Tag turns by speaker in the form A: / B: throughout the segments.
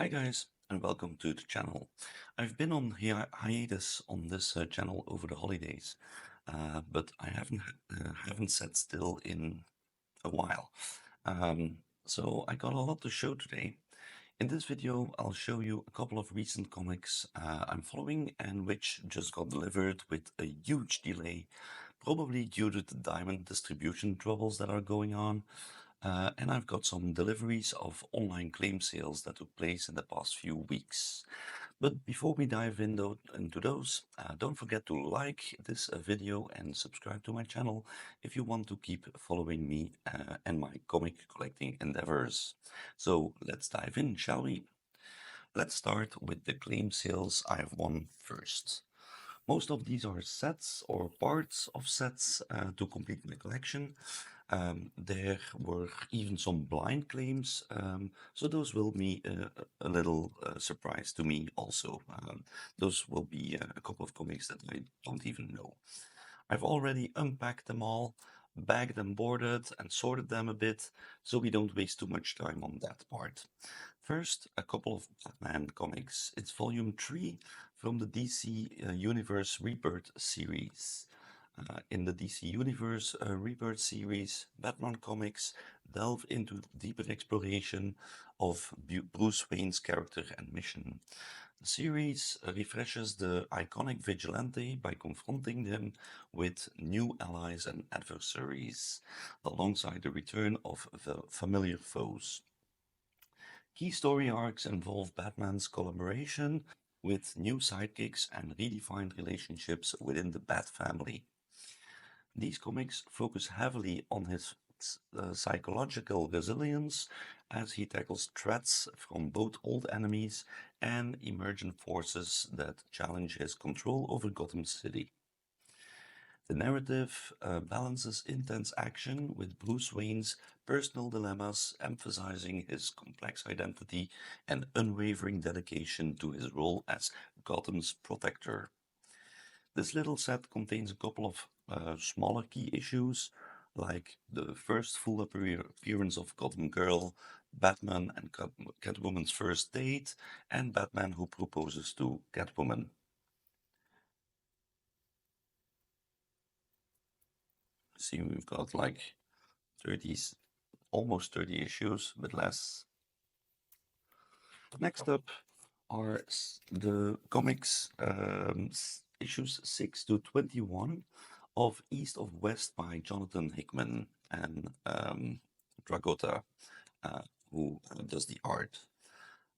A: Hi guys, and welcome to the channel. I've been on hiatus on this channel over the holidays, but I haven't sat still in a while. Um, so I got a lot to show today. In this video, I'll show you a couple of recent comics I'm following and which just got delivered with a huge delay, probably due to the diamond distribution troubles that are going on. And I've got some deliveries of online claim sales that took place in the past few weeks. But before we dive into those, don't forget to like this video and subscribe to my channel if you want to keep following me and my comic collecting endeavors. So let's dive in, shall we? Let's start with the claim sales I've won first. Most of these are sets or parts of sets to complete my collection. There were even some blind claims, so those will be a little surprise to me also. Those will be a couple of comics that I don't even know. I've already unpacked them all, bagged and boarded, and sorted them a bit, so we don't waste too much time on that part. First, a couple of Batman comics. It's volume 3 from the DC Universe Rebirth series. In the DC Universe Rebirth series, Batman comics delve into deeper exploration of Bruce Wayne's character and mission. The series refreshes the iconic vigilante by confronting them with new allies and adversaries, alongside the return of the familiar foes. Key story arcs involve Batman's collaboration with new sidekicks and redefined relationships within the Bat family. These comics focus heavily on his psychological resilience as he tackles threats from both old enemies and emergent forces that challenge his control over Gotham City. The narrative balances intense action with Bruce Wayne's personal dilemmas, emphasizing his complex identity and unwavering dedication to his role as Gotham's protector. This little set contains a couple of smaller key issues, like the first full appearance of Gotham Girl, Batman and Catwoman's first date, and Batman who proposes to Catwoman. See, we've got like 30, almost 30 issues, but less. Next up are the comics issues 6 to 21 of East of West by Jonathan Hickman and Dragota, who does the art.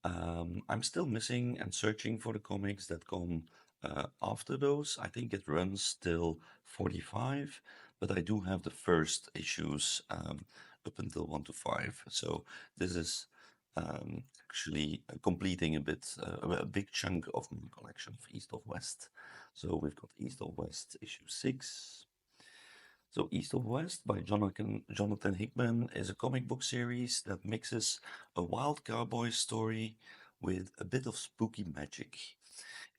A: I'm still missing and searching for the comics that come after those. I think it runs till 45, but I do have the first issues up until 1 to 5. So this is actually completing a bit, a big chunk of my collection of East of West. So we've got East of West issue 6. So East of West by Jonathan Hickman is a comic book series that mixes a wild cowboy story with a bit of spooky magic.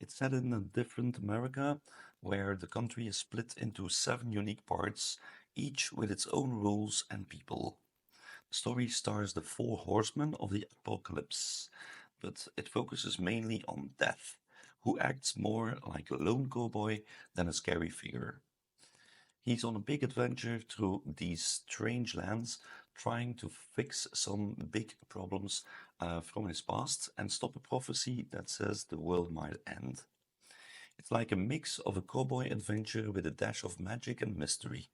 A: It's set in a different America where the country is split into 7 unique parts, each with its own rules and people. The story stars the 4 horsemen of the apocalypse, but it focuses mainly on Death, who acts more like a lone cowboy than a scary figure. He's on a big adventure through these strange lands, trying to fix some big problems from his past and stop a prophecy that says the world might end. It's like a mix of a cowboy adventure with a dash of magic and mystery.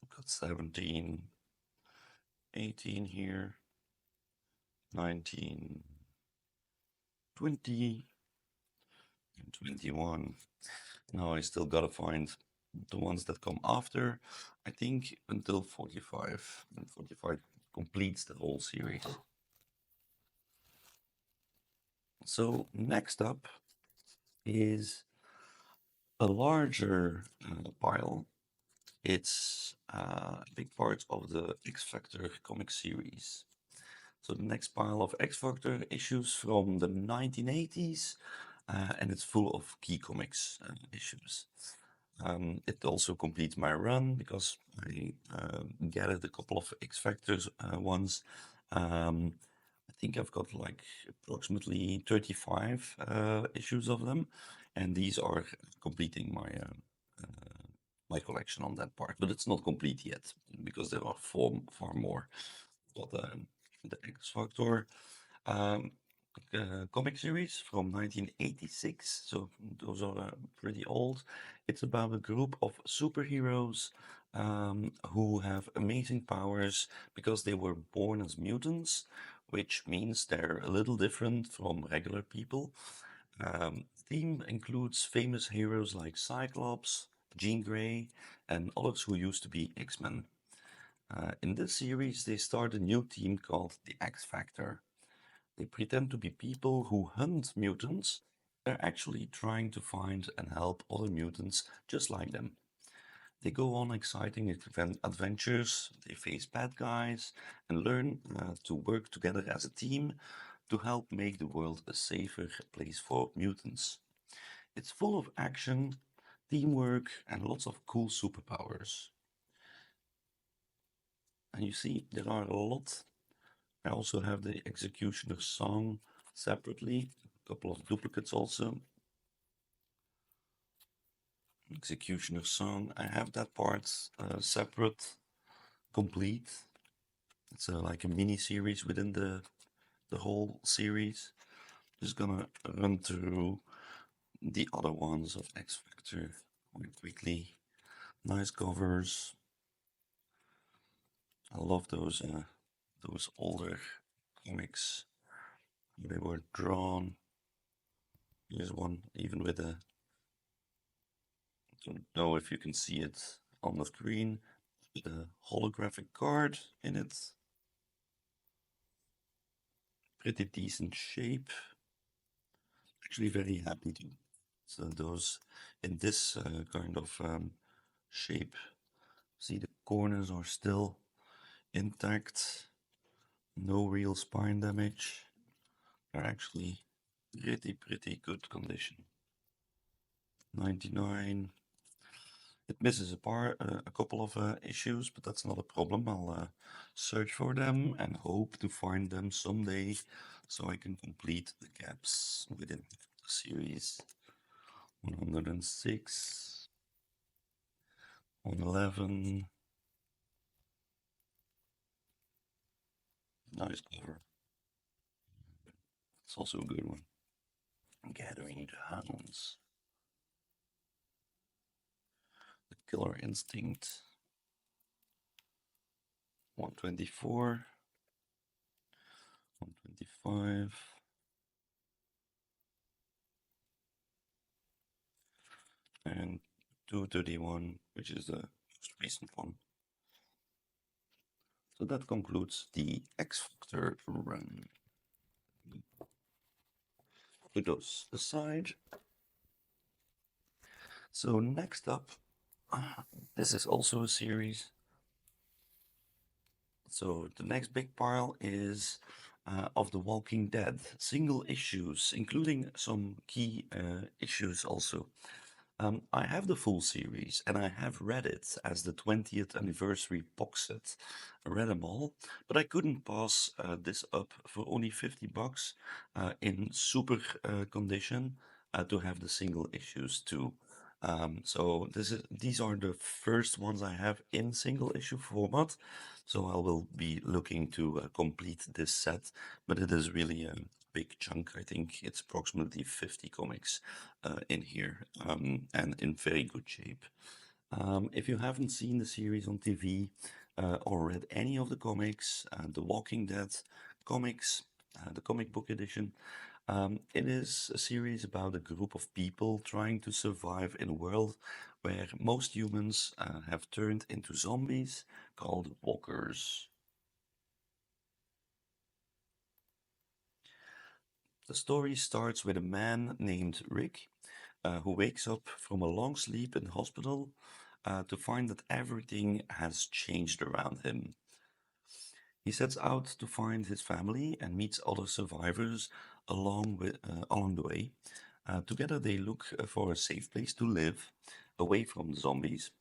A: We've got 17, 18 here, 19, 20, and 21. Now I still gotta find the ones that come after, I think until 45. And 45 completes the whole series. So next up is a larger pile. It's a big part of the X Factor comic series. So the next pile of X Factor issues from the 1980s, and it's full of key comics issues. It also completes my run because I gathered a couple of X Factors ones, Um, I think I've got like approximately 35 issues of them, and these are completing my collection on that part. But it's not complete yet because there are far more. Got the X Factor um, comic series from 1986, so those are pretty old. It's about a group of superheroes who have amazing powers because they were born as mutants, which means they're a little different from regular people. Theme includes famous heroes like Cyclops, Jean Grey, and others who used to be X-Men. In this series, they start a new team called the X Factor. They pretend to be people who hunt mutants. They're actually trying to find and help other mutants just like them. They go on exciting adventures, they face bad guys, and learn to work together as a team to help make the world a safer place for mutants. It's full of action, teamwork, and lots of cool superpowers. And you see, there are a lot. I also have the Executioner's Song separately, a couple of duplicates also. Executioner's Song, I have that part separate, complete. It's like a mini series within the whole series. Just gonna run through the other ones of X Factor quite quickly. Nice covers. I love those older comics. They were drawn. Here's one even with a, don't know if you can see it on the screen, with a holographic card in it. Pretty decent shape. Actually very happy to. So those in this kind of shape. See, the corners are still intact. No real spine damage. They're actually pretty good condition. 99. It misses a couple of issues, but that's not a problem. I'll search for them and hope to find them someday so I can complete the gaps within the series. 106, 111. Nice cover. It's also a good one. Gathering the Hounds. The Killer Instinct. 124. 125. And 231, which is the most recent one. So that concludes the X Factor run. Put those aside. So next up, this is also a series. So the next big pile is of The Walking Dead, single issues, including some key issues also. I have the full series and I have read it as the 20th anniversary box set. I read them all, but I couldn't pass this up for only $50 in super condition to have the single issues too. So these are the first ones I have in single issue format. So I will be looking to complete this set, but it is really a big chunk. I think it's approximately 50 comics in here and in very good shape. If you haven't seen the series on TV or read any of the comics, The Walking Dead comics, the comic book edition, it is a series about a group of people trying to survive in a world where most humans have turned into zombies called walkers. The story starts with a man named Rick who wakes up from a long sleep in the hospital to find that everything has changed around him. He sets out to find his family and meets other survivors along the way. Together, they look for a safe place to live, away from the zombies.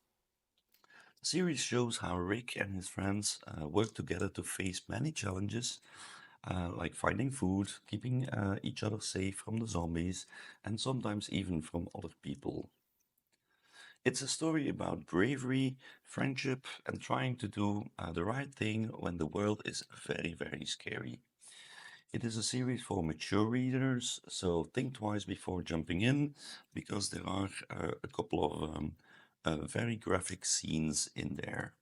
A: Series shows how Rick and his friends work together to face many challenges, like finding food, keeping each other safe from the zombies, and sometimes even from other people. It's a story about bravery, friendship, and trying to do the right thing when the world is very, very scary. It is a series for mature readers, so think twice before jumping in, because there are a couple of very graphic scenes in there.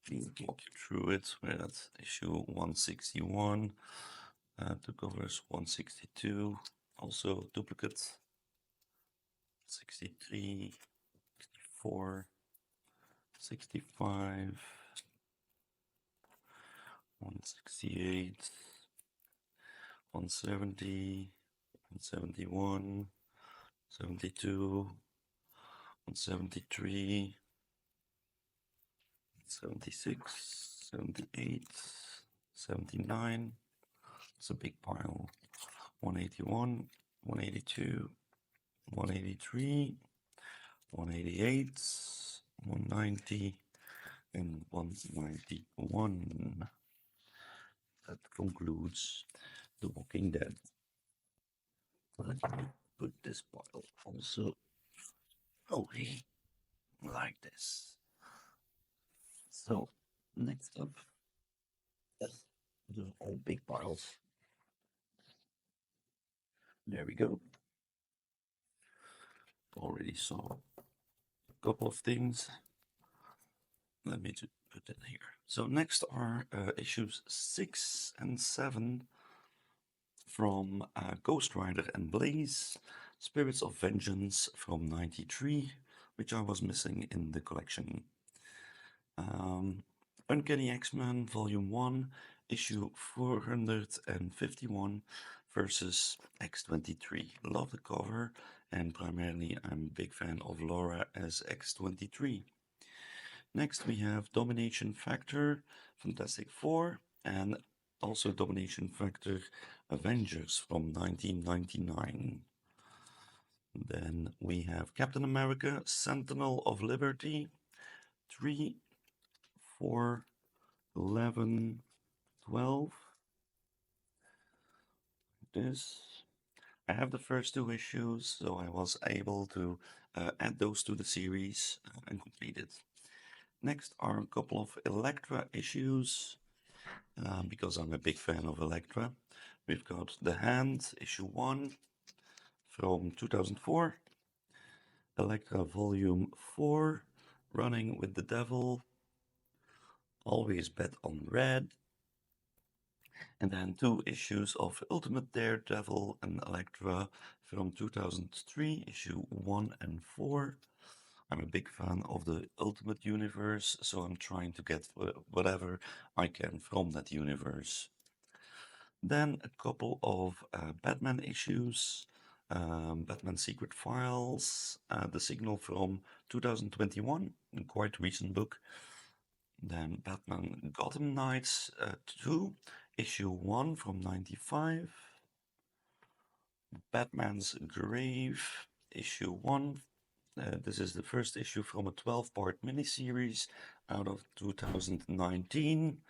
A: Let me walk you through it. We're at issue 161, the covers 162, also duplicate 63, 64, 65, 168, 170, 171, 72, 173, 76, 78, 79. It's a big pile. 181, 182, 183, 188, 190, and 191. That concludes The Walking Dead. Let me put this pile also away like this. So, next up, yes, the all big piles. There we go. Already saw a couple of things. Let me put it here. So next are issues 6 and 7 from Ghost Rider and Blaze, Spirits of Vengeance from 93, which I was missing in the collection. Uncanny X-Men Volume 1, issue 451 versus X-23. Love the cover, and primarily I'm a big fan of Laura as X-23. Next, we have Domination Factor, Fantastic Four, and also Domination Factor Avengers from 1999. Then we have Captain America, Sentinel of Liberty, 3, 4, 11, 12. This. I have the first two issues, so I was able to add those to the series and complete it. Next are a couple of Elektra issues, because I'm a big fan of Elektra. We've got The Hand, issue 1 from 2004, Elektra volume 4, Running with the Devil, Always Bet on Red, and then 2 issues of Ultimate Daredevil and Elektra from 2003, issue 1 and 4. I'm a big fan of the Ultimate Universe, so I'm trying to get whatever I can from that universe. Then a couple of Batman issues, Batman Secret Files, The Signal from 2021, a quite recent book. Then Batman Gotham Knights 2, issue 1 from 95. Batman's Grave, issue 1. This is the first issue from a 12-part miniseries out of 2019.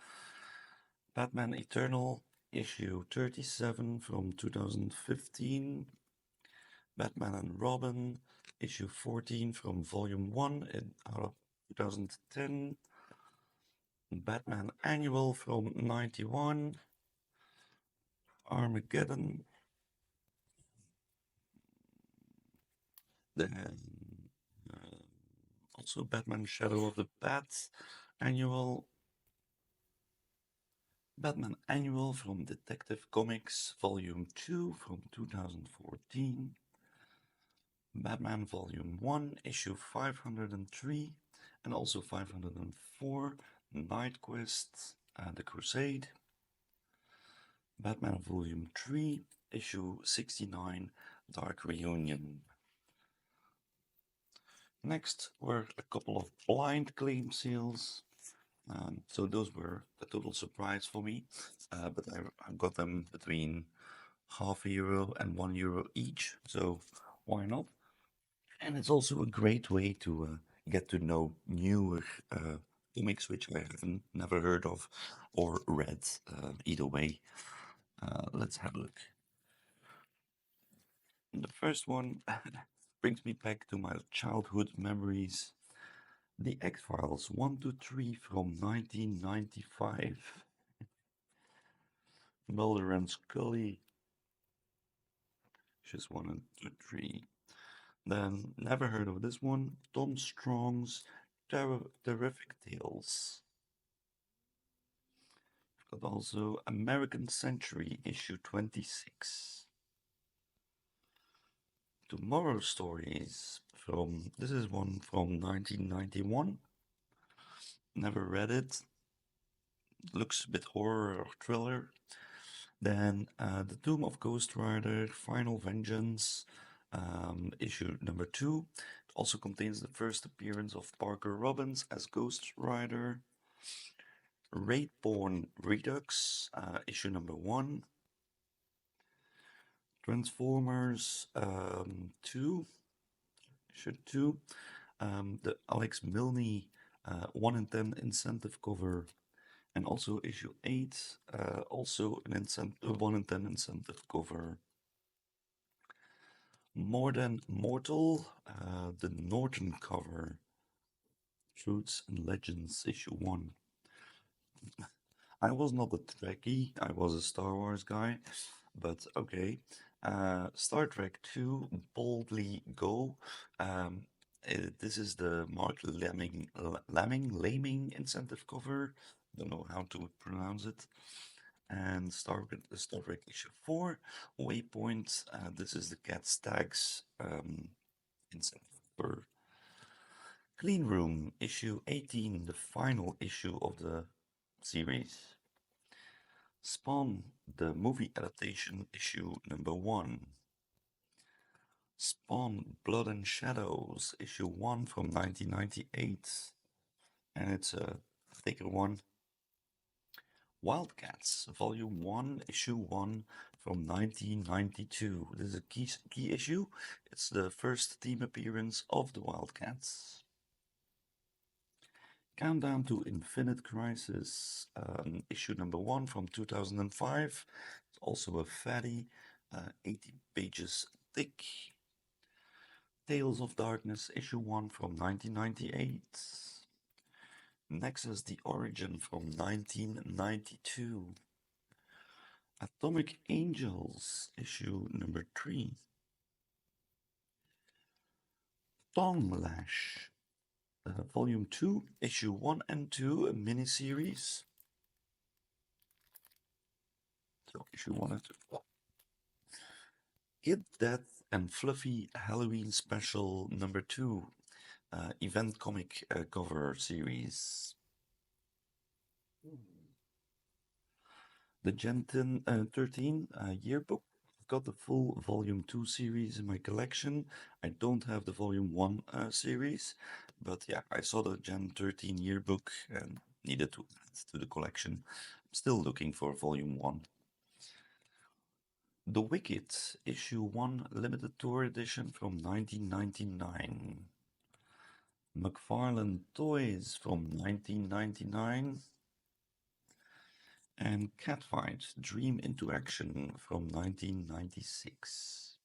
A: Batman Eternal, issue 37 from 2015. Batman and Robin, issue 14 from volume 1 out of 2010. Batman Annual from 91. Armageddon. Then also Batman Shadow of the Bat Annual. Batman Annual from Detective Comics Volume 2 from 2014. Batman Volume 1, issue 503, and also 504, Night Quest, The Crusade. Batman Volume 3, issue 69, Dark Reunion. Next were a couple of blind claim sales. So those were a total surprise for me, but I got them between €0.5 and €1 each, so why not? And it's also a great way to get to know newer comics which I haven't never heard of or read. Either way, let's have a look. The first one brings me back to my childhood memories. The X-Files 1 to 3 from 1995. Mulder and Scully, just 1 and 2, 3. Then, never heard of this one. Tom Strong's Terrific Tales. Got also American Century, issue 26. Tomorrow Stories from, this is one from 1991. Never read it. Looks a bit horror or thriller. Then The Tomb of Ghost Rider, Final Vengeance, issue number 2. It also contains the first appearance of Parker Robbins as Ghost Rider. Raidborn Redux, issue number 1. Transformers 2, issue 2. The Alex Milne 1 in 10 incentive cover, and also issue 8, also an 1 in 10 incentive cover. More Than Mortal, the Norton cover, Truths and Legends, issue 1. I was not a Trekkie, I was a Star Wars guy, but okay. Star Trek 2, Boldly Go. This is the Mark Laming incentive cover. Don't know how to pronounce it. And Star Trek issue 4, Waypoint. This is the Cat Stags incentive cover. Clean Room issue 18, the final issue of the series. Spawn, the movie adaptation, issue number 1. Spawn, Blood and Shadows, issue 1 from 1998. And it's a thicker one. Wildcats, volume 1, issue 1 from 1992. This is a key issue. It's the first team appearance of the Wildcats. Countdown to Infinite Crisis, issue number 1 from 2005. It's also a fatty, 80 pages thick. Tales of Darkness, issue 1 from 1998. Nexus The Origin from 1992. Atomic Angels, issue number 3. Tongue Lash, volume 2, issue 1 and 2, a miniseries. So, issue 1 and 2. Kid Death and Fluffy Halloween Special number 2, event comic cover series. The Gen 13 yearbook. I've got the full volume 2 series in my collection. I don't have the volume 1 series, but yeah, I saw the Gen 13 yearbook and needed to add to the collection. I'm still looking for volume 1. The Wicked, issue 1, limited tour edition from 1999. McFarlane Toys from 1999. And Catfight, Dream into Action from 1996.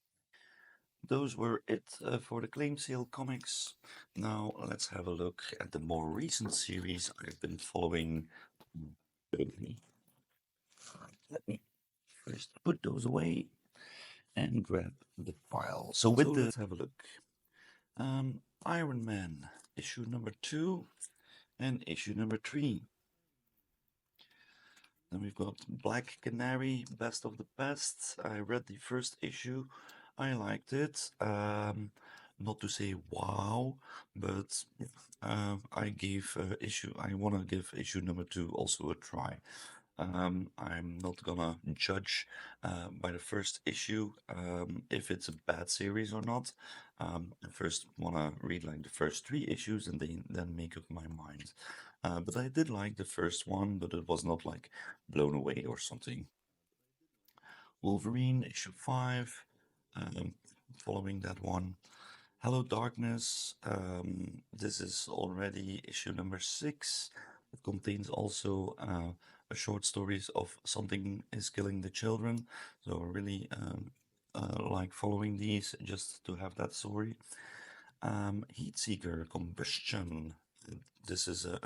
A: Those were it for the claim sale comics. Now let's have a look at the more recent series I've been following. Let me first put those away and grab the file. So let's have a look. Iron Man, issue number 2 and issue number 3. Then we've got Black Canary, Best of the Best. I read the first issue. I liked it. Not to say wow, but I want to give issue number 2 also a try. I'm not gonna judge by the first issue if it's a bad series or not. I first wanna read like the first 3 issues and then make up my mind. But I did like the first one, but it was not like blown away or something. Wolverine issue 5, following that one. Hello Darkness. This is already issue number 6. It contains also a short stories of Something is Killing the Children. So really like following these just to have that story. Heatseeker Combustion. This is a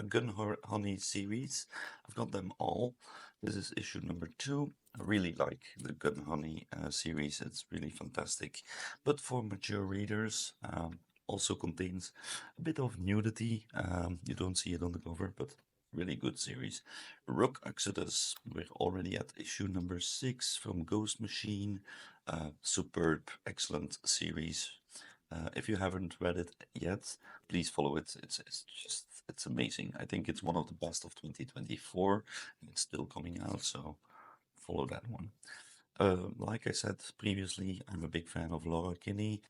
A: Honey series. I've got them all. This is issue number 2. I really like the Gun Honey series. It's really fantastic. But for mature readers, also contains a bit of nudity. You don't see it on the cover, but really good series. Rock Exodus. We're already at issue number 6 from Ghost Machine. Superb, excellent series. If you haven't read it yet, please follow it. It's amazing. I think it's one of the best of 2024, and it's still coming out, so follow that one. Like I said previously, I'm a big fan of Laura Kinney.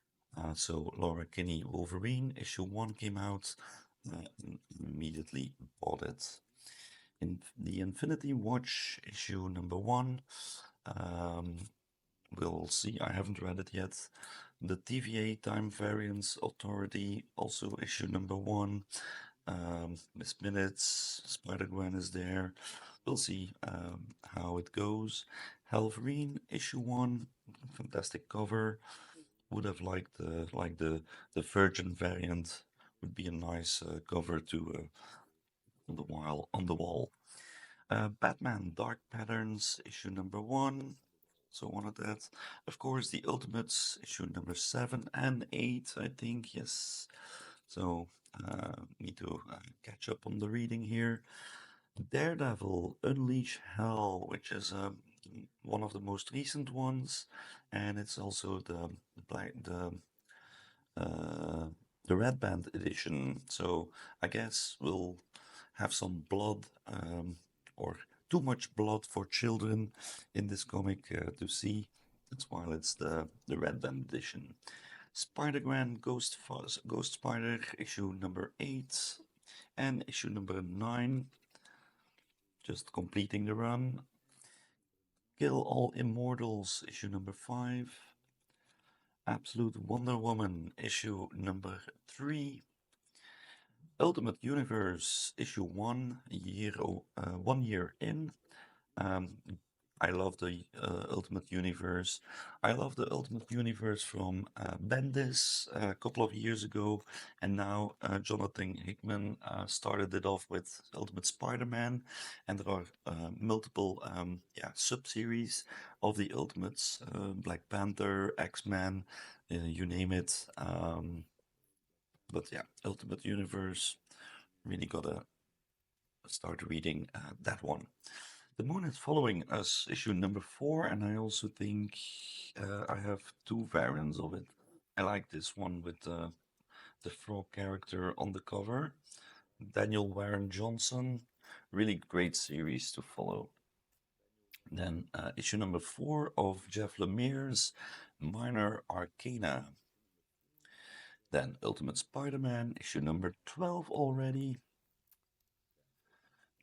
A: So Laura Kinney Wolverine issue 1 came out, and immediately bought it. In the Infinity Watch issue number 1, um, we'll see. I haven't read it yet. The TVA Time Variance Authority, also issue number 1. Miss Minutes, Spider-Gwen is there. We'll see how it goes. Halverine, issue 1, fantastic cover. Would have liked the Virgin variant. Would be a nice cover to on the wall. Batman Dark Patterns, issue number 1. So one of that. Of course, the Ultimates, issue number 7 and 8, I think, yes. So need to catch up on the reading here. Daredevil Unleash Hell, which is one of the most recent ones, and it's also black uh, the red band edition. So I guess we'll have some blood or too much blood for children in this comic to see. That's why it's the red band edition. Spider-Gwen Ghost Spider issue number 8 and issue number 9. Just completing the run. Kill All Immortals issue number 5. Absolute Wonder Woman issue number 3. Ultimate Universe issue 1 year in. Um, I love the Ultimate Universe. I love the Ultimate Universe from Bendis a couple of years ago, and now Jonathan Hickman started it off with Ultimate Spider-Man, and there are multiple sub-series of the Ultimates, Black Panther, X-Men, you name it. But yeah, Ultimate Universe, really gotta start reading that one. The Moon is Following Us, issue number 4, and I also think I have 2 variants of it. I like this one with the frog character on the cover. Daniel Warren Johnson, really great series to follow. Then issue number 4 of Jeff Lemire's Minor Arcana. Then Ultimate Spider-Man, issue number 12 already.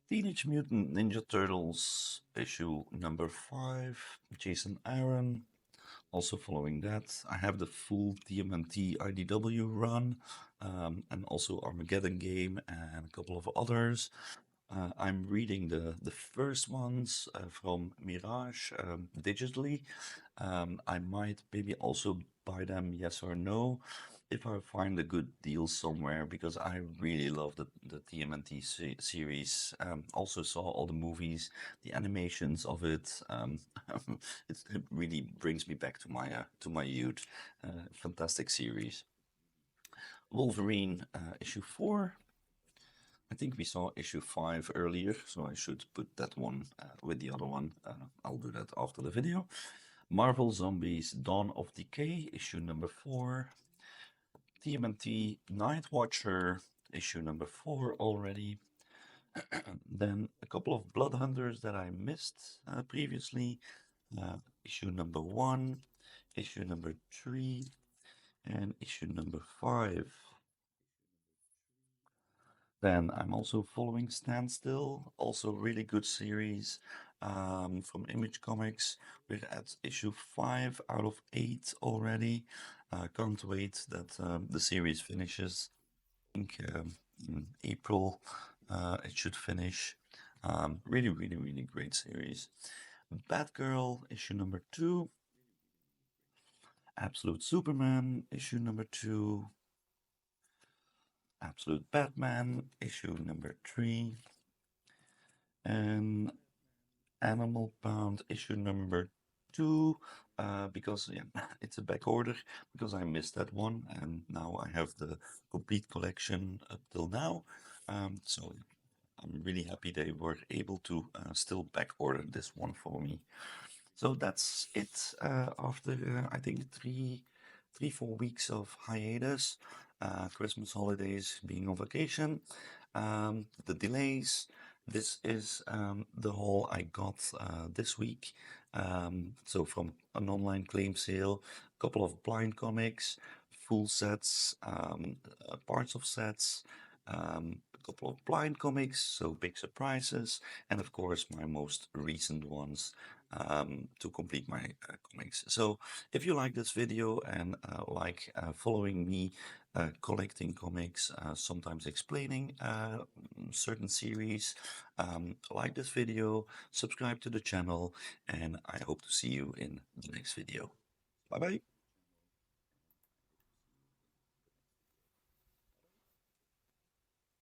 A: Teenage Mutant Ninja Turtles, issue number 5, Jason Aaron. Also following that, I have the full TMNT IDW run, and also Armageddon Game and a couple of others. I'm reading the first ones from Mirage digitally. I might maybe also buy them, yes or no, if I find a good deal somewhere, because I really love the TMNT series. Also saw all the movies, the animations of it. It really brings me back to my youth. Fantastic series. Wolverine issue 4. I think we saw issue 5 earlier, so I should put that one with the other one. I'll do that after the video. Marvel Zombies Dawn of Decay, issue number 4. TMNT Night Watcher, issue number 4 already. Then a couple of Blood Hunters that I missed previously. Issue number 1, issue number 3, and issue number 5. Then I'm also following Standstill, also really good series from Image Comics. We're at issue 5 out of 8 already. Can't wait that the series finishes. I think in April it should finish. Really, really, really great series. Batgirl issue number 2, Absolute Superman issue number 2, Absolute Batman issue number 3, and Animal Pound issue number 2. Because yeah, it's a back order because I missed that one, and now I have the complete collection up till now. So I'm really happy they were able to still back order this one for me. So that's it. After I think 4 weeks of hiatus, Christmas holidays, being on vacation, the delays. This is the haul I got this week. So from an online claim sale, a couple of blind comics, full sets, parts of sets, a couple of blind comics, so big surprises, and of course my most recent ones to complete my comics. So if you like this video and like following me collecting comics, sometimes explaining certain series, like this video, subscribe to the channel, and I hope to see you in the next video. Bye bye.